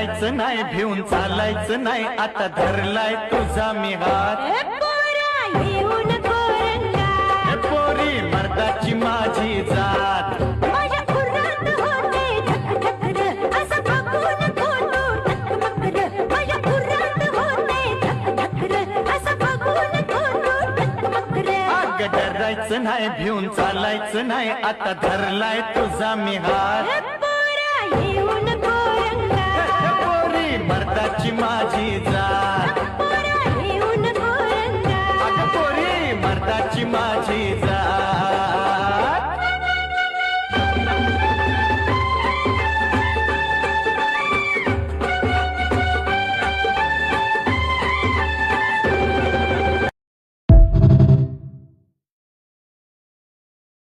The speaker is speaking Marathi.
डरायचं नाही भिवून चालायचं नाही आता धरलाय तुझा मी हात पोरी मर्दाची माझी जात डरायचं नाही भिवून चालायचं नाही आता धरलाय तुझा मी हात पोरी मर्दाची माझी जात पोरी मर्दाची माझी जात